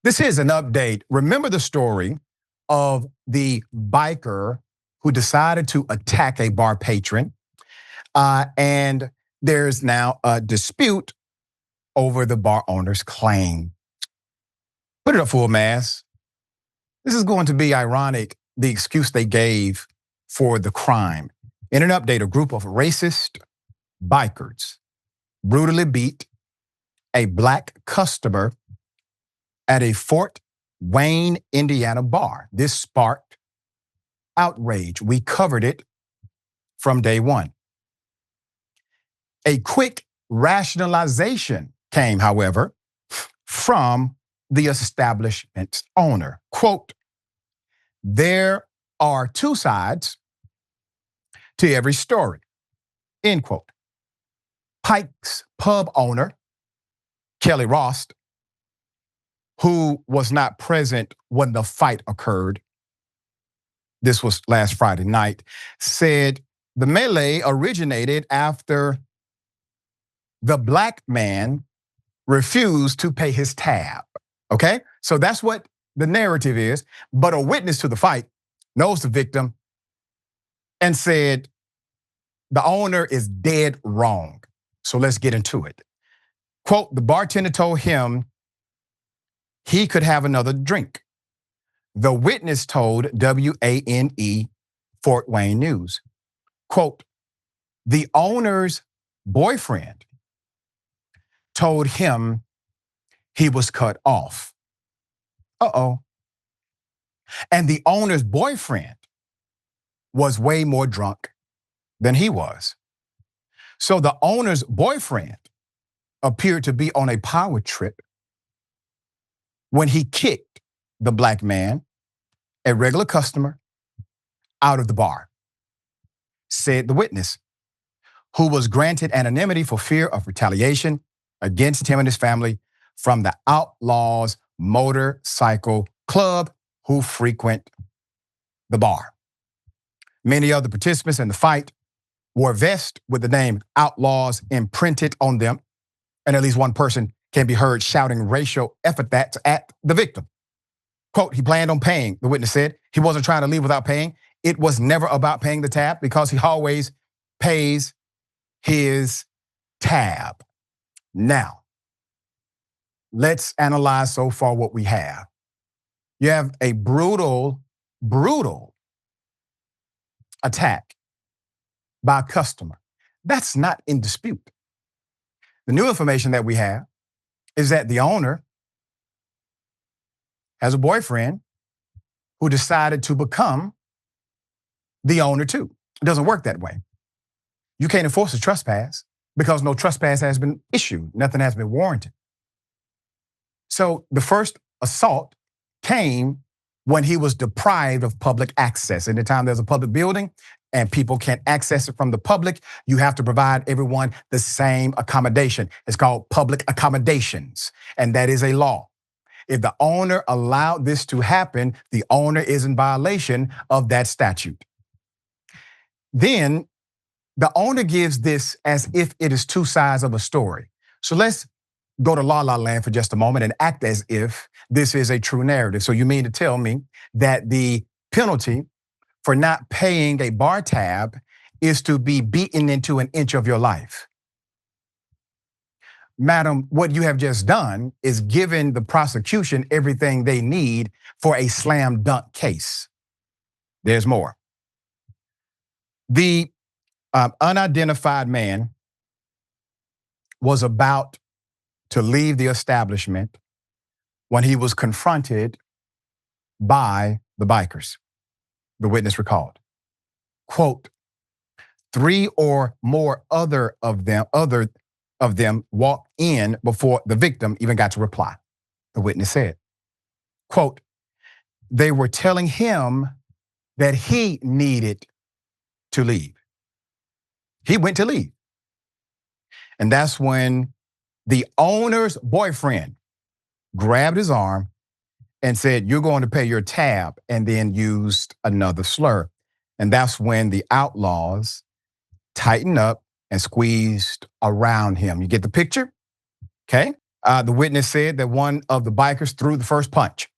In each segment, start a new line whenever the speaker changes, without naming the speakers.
This is an update. Remember the story of the biker who decided to attack a bar patron, and there's now a dispute over the bar owner's claim. Put it up, full mass. This is going to be ironic, the excuse they gave for the crime. In an update, a group of racist bikers brutally beat a black customer at a Fort Wayne, Indiana bar. This sparked outrage. We covered it from day one. A quick rationalization came, however, from the establishment's owner. Quote, there are two sides to every story, end quote. Pike's pub owner, Kelly Rost, who was not present when the fight occurred, this was last Friday night, said the melee originated after the black man refused to pay his tab, okay? So that's what the narrative is, but a witness to the fight knows the victim and said the owner is dead wrong. So let's get into it. Quote, the bartender told him he could have another drink. The witness told WANE Fort Wayne News. Quote, the owner's boyfriend told him he was cut off. And the owner's boyfriend was way more drunk than he was. So the owner's boyfriend appeared to be on a power trip when he kicked the black man, a regular customer, out of the bar, said the witness, who was granted anonymity for fear of retaliation against him and his family from the Outlaws Motorcycle Club who frequent the bar. Many other participants in the fight wore vests with the name Outlaws imprinted on them, and at least one person can be heard shouting racial epithets at the victim. Quote, he planned on paying, the witness said. He wasn't trying to leave without paying. It was never about paying the tab because he always pays his tab. Now, let's analyze so far what we have. You have a brutal attack by a customer. That's not in dispute. The new information that we have is that the owner has a boyfriend who decided to become the owner too. It doesn't work that way. You can't enforce a trespass because no trespass has been issued. Nothing has been warranted. So the first assault came when he was deprived of public access. Anytime there's a public building and people can't access it from the public, you have to provide everyone the same accommodation. It's called public accommodations, and that is a law. If the owner allowed this to happen, the owner is in violation of that statute. Then the owner gives this as if it is two sides of a story. So let's go to La La Land for just a moment and act as if this is a true narrative. So you mean to tell me that the penalty for not paying a bar tab is to be beaten into an inch of your life? Madam, what you have just done is given the prosecution everything they need for a slam dunk case. There's more. The unidentified man was about to leave the establishment when he was confronted by the bikers, the witness recalled. Quote, 3 or more other of them walked in before the victim even got to reply, the witness said. Quote, they were telling him that he needed to leave. He went to leave. And that's when the owner's boyfriend grabbed his arm and said, you're going to pay your tab, and then used another slur. And that's when the outlaws tightened up and squeezed around him. You get the picture? Okay? The witness said that one of the bikers threw the first punch,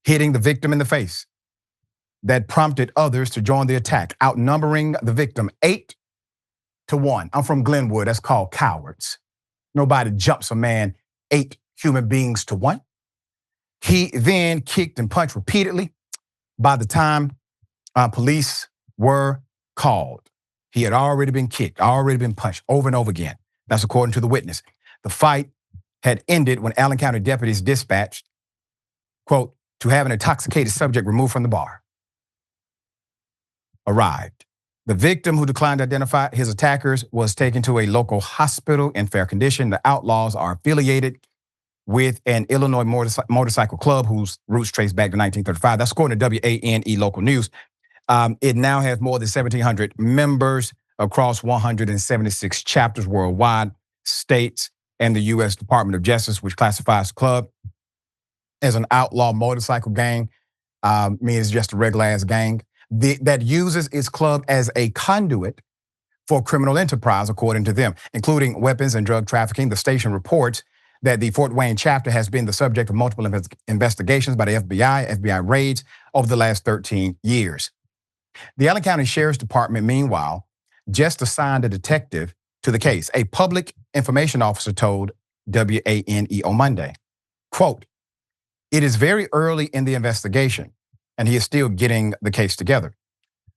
hitting the victim in the face. That prompted others to join the attack, outnumbering the victim 8-1. I'm from Glenwood. That's called cowards. Nobody jumps a man 8 human beings to 1. He then kicked and punched repeatedly. By the time police were called, he had already been kicked, already been punched over and over again. That's according to the witness. The fight had ended when Allen County deputies dispatched, quote, to have an intoxicated subject removed from the bar, arrived. The victim, who declined to identify his attackers, was taken to a local hospital in fair condition. The outlaws are affiliated with an Illinois motorcycle club whose roots trace back to 1935. That's according to WANE local news. It now has more than 1,700 members across 176 chapters worldwide, states, and the U.S. Department of Justice, which classifies the club as an outlaw motorcycle gang, means just a regular ass gang that uses its club as a conduit for criminal enterprise, according to them, including weapons and drug trafficking. The station reports that the Fort Wayne chapter has been the subject of multiple investigations by the FBI raids over the last 13 years. The Allen County Sheriff's Department, meanwhile, just assigned a detective to the case. A public information officer told WANE on Monday, quote, "It is very early in the investigation, and he is still getting the case together."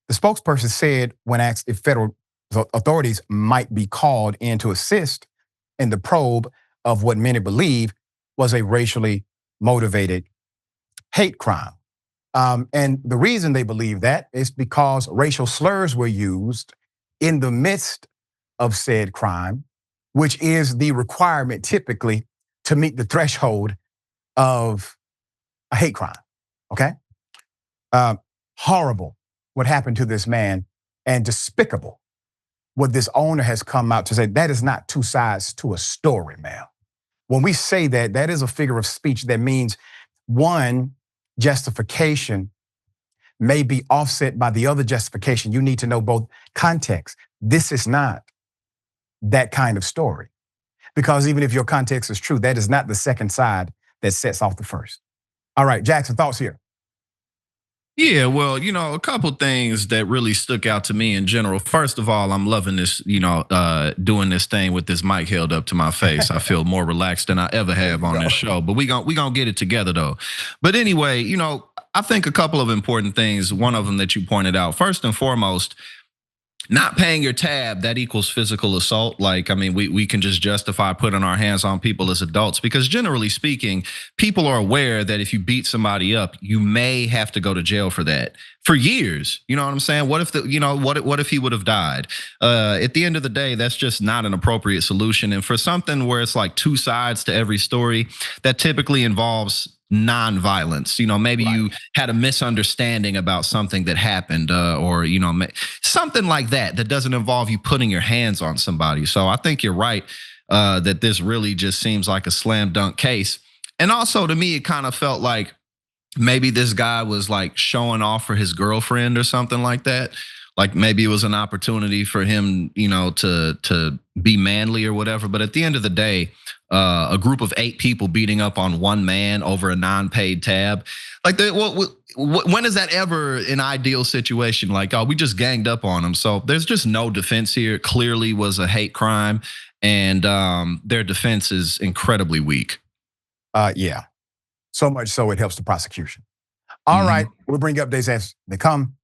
The spokesperson said when asked if federal authorities might be called in to assist in the probe of what many believe was a racially motivated hate crime. And the reason they believe that is because racial slurs were used in the midst of said crime, which is the requirement typically to meet the threshold of a hate crime, okay? Horrible what happened to this man, and despicable what this owner has come out to say. That is not two sides to a story, man. When we say that, that is a figure of speech that means one justification may be offset by the other justification. You need to know both contexts. This is not that kind of story, because even if your context is true, that is not the second side that sets off the first. All right, Jackson, thoughts here?
Yeah, well, a couple things that really stuck out to me in general. First of all, I'm loving this, doing this thing with this mic held up to my face. I feel more relaxed than I ever have on this show. But we gonna get it together though. But anyway, I think a couple of important things. One of them that you pointed out, first and foremost, not paying your tab, that equals physical assault. Like, I mean, we can just justify putting our hands on people as adults, because generally speaking, people are aware that if you beat somebody up, you may have to go to jail for that for years. You know what I'm saying? What if what if he would have died? At the end of the day, that's just not an appropriate solution. And for something where it's like two sides to every story, that typically involves non-violence. Maybe right. You had a misunderstanding about something that happened, or something like that doesn't involve you putting your hands on somebody. So I think you're right that this really just seems like a slam dunk case. And also, to me, it kind of felt like maybe this guy was like showing off for his girlfriend or something like that. Like maybe it was an opportunity for him, to be manly or whatever. But at the end of the day, a group of 8 people beating up on one man over a non-paid tab, like when is that ever an ideal situation? Like, oh, we just ganged up on him. So there's just no defense here. It clearly was a hate crime, and their defense is incredibly weak.
Yeah, so much so it helps the prosecution. All right, we'll bring you updates as they come.